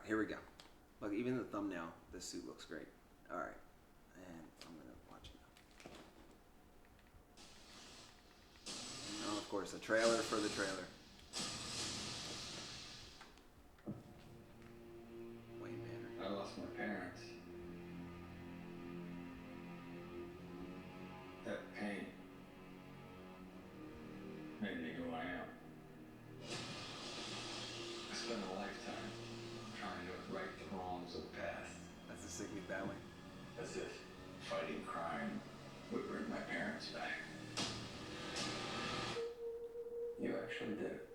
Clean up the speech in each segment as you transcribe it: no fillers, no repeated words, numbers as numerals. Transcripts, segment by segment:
here we go. Look, even the thumbnail, this suit looks great. All right, and I'm gonna watch it. Oh, of course, a trailer for the trailer. Wayne Manor. I lost my parents. That pain made me who I am. I spent a lifetime trying to right the wrongs of the past. That's a sick bad way. As if fighting crime would bring my parents back. You actually did it.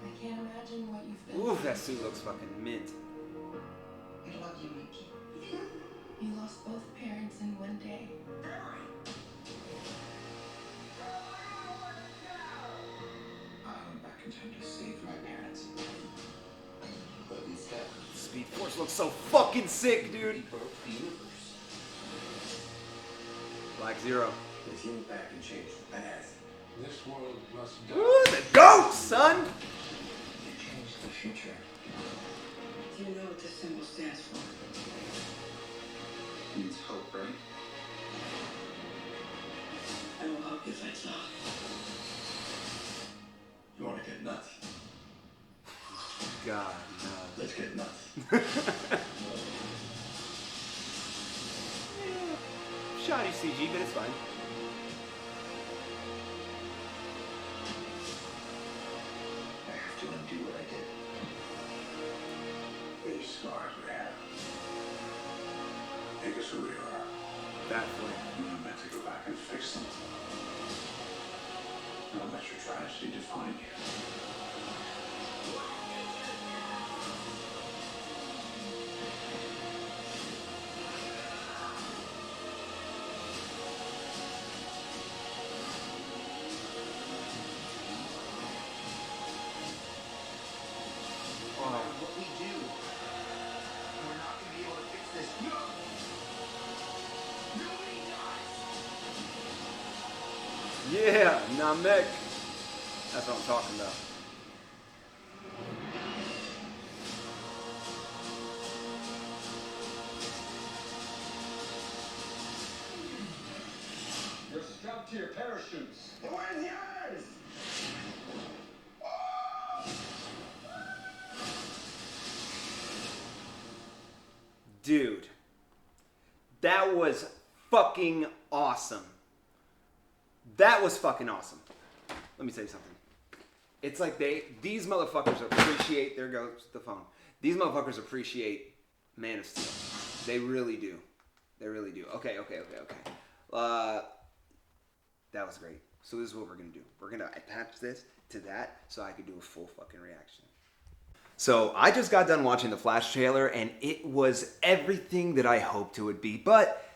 I can't imagine what you've been Ooh, through. that suit looks fucking mint. I love you, Mickey. You lost both parents in one day. I went back in time to save my parents. But instead, Speed Force looks so fucking sick, he dude. broke the universe. Black Zero. If you went back and changed the past, this world must die. Ooh, the goat, son! You changed the future. Do you know what this symbol stands for? Means hope, right? I will help you fight Zod. You want to get nuts? God, no. Let's get nuts. Shoddy CG, but it's fine. I have to undo what I did. These scars we have make us who we are. That flame. We're not meant to go back and fix them. Don't let your tragedy define you. What we do, we're not going to be able to fix this. No! Nobody dies! Yeah, Namek. That's what I'm talking about. You're strapped to your parachutes. Where's yours? Dude, that was fucking awesome. That was fucking awesome. Let me tell you something. It's like these motherfuckers appreciate, there goes the phone. These motherfuckers appreciate Man of Steel. They really do. They really do. Okay. That was great. So this is what we're going to do. We're going to attach this to that so I could do a full fucking reaction. So I just got done watching the Flash trailer and it was everything that I hoped it would be. But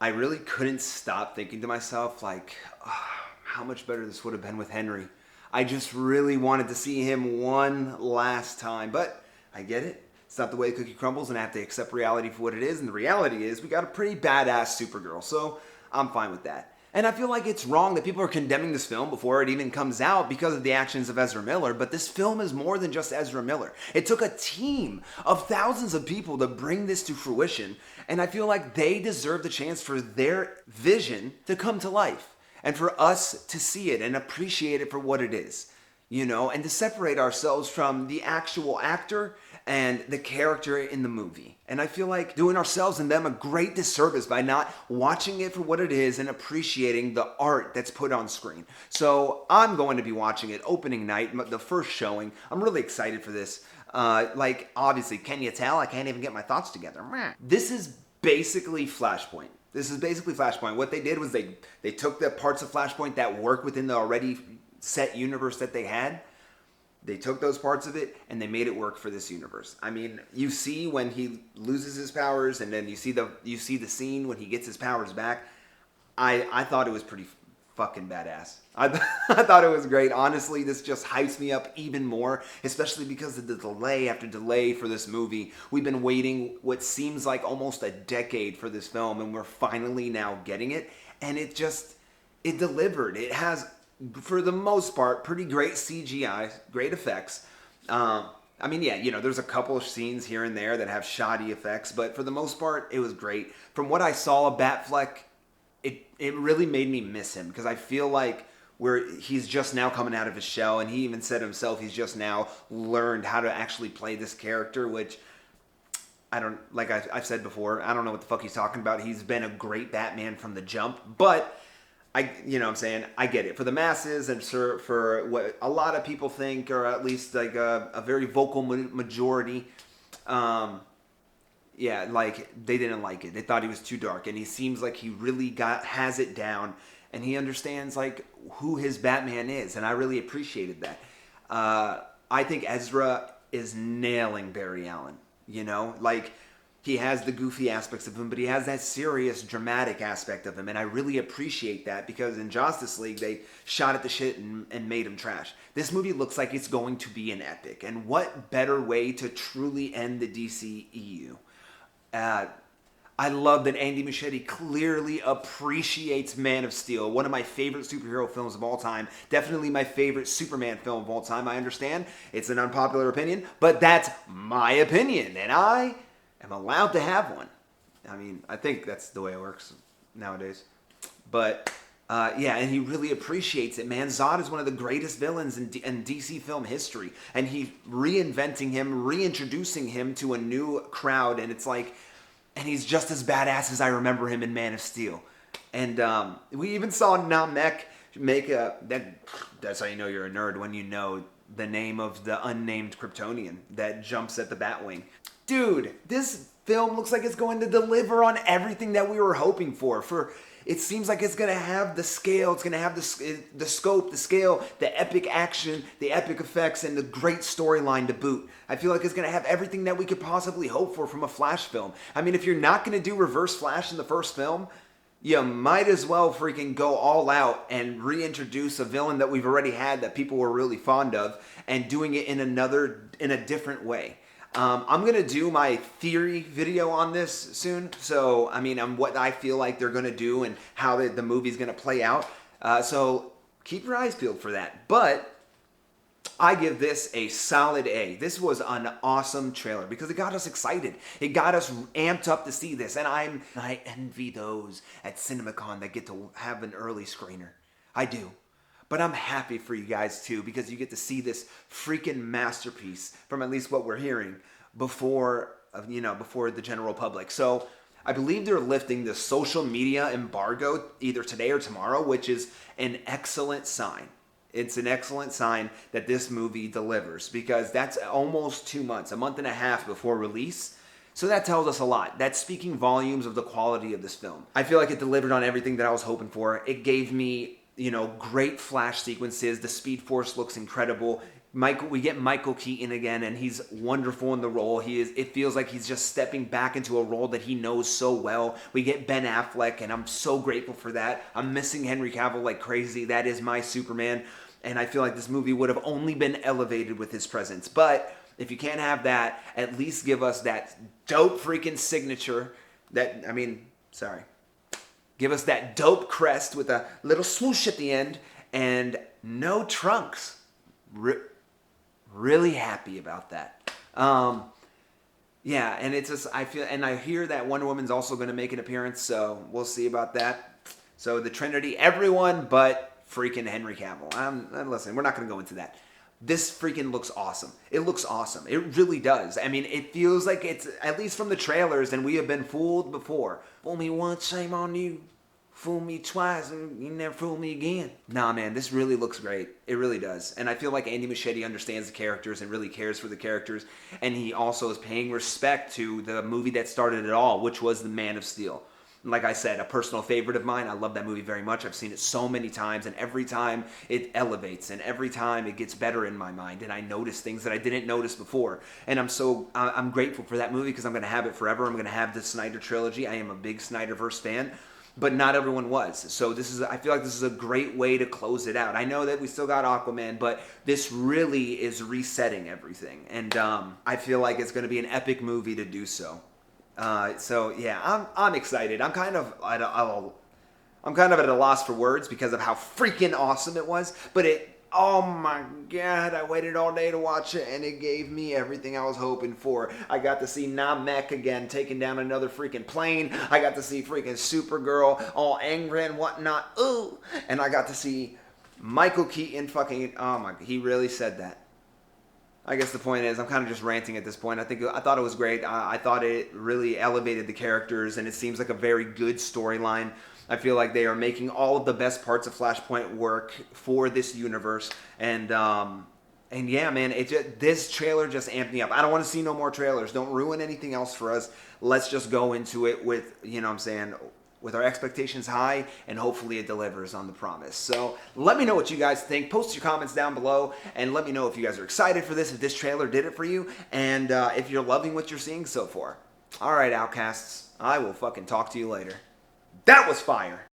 I really couldn't stop thinking to myself, like, how much better this would have been with Henry. I just really wanted to see him one last time. But I get it. It's not the way the cookie crumbles and I have to accept reality for what it is. And the reality is we got a pretty badass Supergirl. So I'm fine with that. And I feel like it's wrong that people are condemning this film before it even comes out because of the actions of Ezra Miller, but this film is more than just Ezra Miller. It took a team of thousands of people to bring this to fruition, and I feel like they deserve the chance for their vision to come to life, and for us to see it and appreciate it for what it is, you know, and to separate ourselves from the actual actor and the character in the movie. And I feel like doing ourselves and them a great disservice by not watching it for what it is and appreciating the art that's put on screen. So I'm going to be watching it opening night, the first showing. I'm really excited for this. Like, obviously, can you tell? I can't even get my thoughts together. This is basically Flashpoint. What they did was they took the parts of Flashpoint that work within the already set universe that they had. They took those parts of it and they made it work for this universe. I mean, you see when he loses his powers, and then you see the scene when he gets his powers back. I thought it was pretty fucking badass. I thought it was great. Honestly, this just hypes me up even more, especially because of the delay after delay for this movie. We've been waiting what seems like almost a decade for this film, and we're finally now getting it. And it delivered. It has for the most part, pretty great CGI, great effects. I mean, yeah, there's a couple of scenes here and there that have shoddy effects, but for the most part, it was great. From what I saw of Batfleck, it really made me miss him, because I feel like he's just now coming out of his shell, and he even said himself he's just now learned how to actually play this character, which I've said before, I don't know what the fuck he's talking about. He's been a great Batman from the jump, but what I'm saying, I get it. For the masses and for what a lot of people think, or at least like a very vocal majority, yeah, like they didn't like it. They thought he was too dark, and he seems like he really has it down, and he understands like who his Batman is, and I really appreciated that. I think Ezra is nailing Barry Allen. Like he has the goofy aspects of him, but he has that serious, dramatic aspect of him, and I really appreciate that, because in Justice League they shot at the shit and made him trash. This movie looks like it's going to be an epic, and what better way to truly end the DCEU? I love that Andy Muschietti clearly appreciates Man of Steel, one of my favorite superhero films of all time. Definitely my favorite Superman film of all time. I understand it's an unpopular opinion, but that's my opinion, and I am allowed to have one. I mean, I think that's the way it works nowadays. But yeah, and he really appreciates it, man. Zod is one of the greatest villains in DC film history, and he's reinventing him, reintroducing him to a new crowd, and it's like, and he's just as badass as I remember him in Man of Steel. And we even saw Namek make that's how you know you're a nerd, when you know the name of the unnamed Kryptonian that jumps at the Batwing. Dude, this film looks like it's going to deliver on everything that we were hoping for. It seems like it's going to have the scale, it's going to have the scope, the scale, the epic action, the epic effects, and the great storyline to boot. I feel like it's going to have everything that we could possibly hope for from a Flash film. I mean, if you're not going to do Reverse Flash in the first film, you might as well freaking go all out and reintroduce a villain that we've already had that people were really fond of, and doing it in a different way. I'm going to do my theory video on this soon. So, I mean, what I feel like they're going to do and how the movie's going to play out. So, keep your eyes peeled for that. But I give this a solid A. This was an awesome trailer because it got us excited. It got us amped up to see this. And I envy those at CinemaCon that get to have an early screener. I do. But I'm happy for you guys too, because you get to see this freaking masterpiece, from at least what we're hearing, before the general public. So I believe they're lifting the social media embargo either today or tomorrow, which is an excellent sign. It's an excellent sign that this movie delivers, because that's almost 2 months, a month and a half before release. So that tells us a lot. That's speaking volumes of the quality of this film. I feel like it delivered on everything that I was hoping for. It gave me great Flash sequences. The Speed Force looks incredible. We get Michael Keaton again, and he's wonderful in the role. It feels like he's just stepping back into a role that he knows so well. We get Ben Affleck, and I'm so grateful for that. I'm missing Henry Cavill like crazy. That is my Superman, and I feel like this movie would have only been elevated with his presence. But if you can't have that, at least give us that dope freaking signature. Give us that dope crest with a little swoosh at the end and no trunks. Really happy about that. Yeah, and it's just, I hear that Wonder Woman's also going to make an appearance, so we'll see about that. So the Trinity, everyone but freaking Henry Cavill. Listen, we're not going to go into that. This freaking looks awesome. It looks awesome. It really does. I mean, it feels like it's, at least from the trailers, and we have been fooled before. Fool me once, shame on you. Fool me twice, and you never fool me again. Nah, man, this really looks great. It really does. And I feel like Andy Muschietti understands the characters and really cares for the characters. And he also is paying respect to the movie that started it all, which was The Man of Steel. Like I said, a personal favorite of mine. I love that movie very much. I've seen it so many times, and every time it elevates, and every time it gets better in my mind, and I notice things that I didn't notice before. And I'm grateful for that movie, because I'm going to have it forever. I'm going to have the Snyder trilogy. I am a big Snyderverse fan, but not everyone was. So I feel like this is a great way to close it out. I know that we still got Aquaman, but this really is resetting everything, and I feel like it's going to be an epic movie to do so. So yeah, I'm excited. I'm kind of I'm kind of at a loss for words because of how freaking awesome it was. But oh my god, I waited all day to watch it and it gave me everything I was hoping for. I got to see Namek again taking down another freaking plane. I got to see freaking Supergirl all angry and whatnot. Ooh. And I got to see Michael Keaton fucking, oh my, he really said that. I guess the point is, I'm kind of just ranting at this point. I thought it was great. I thought it really elevated the characters, and it seems like a very good storyline. I feel like they are making all of the best parts of Flashpoint work for this universe, and yeah, man, this trailer just amped me up. I don't want to see no more trailers. Don't ruin anything else for us. Let's just go into it with, you know what I'm saying, with our expectations high, and hopefully it delivers on the promise. So let me know what you guys think. Post your comments down below, and let me know if you guys are excited for this, if this trailer did it for you, and if you're loving what you're seeing so far. All right, Outcasts, I will fucking talk to you later. That was fire.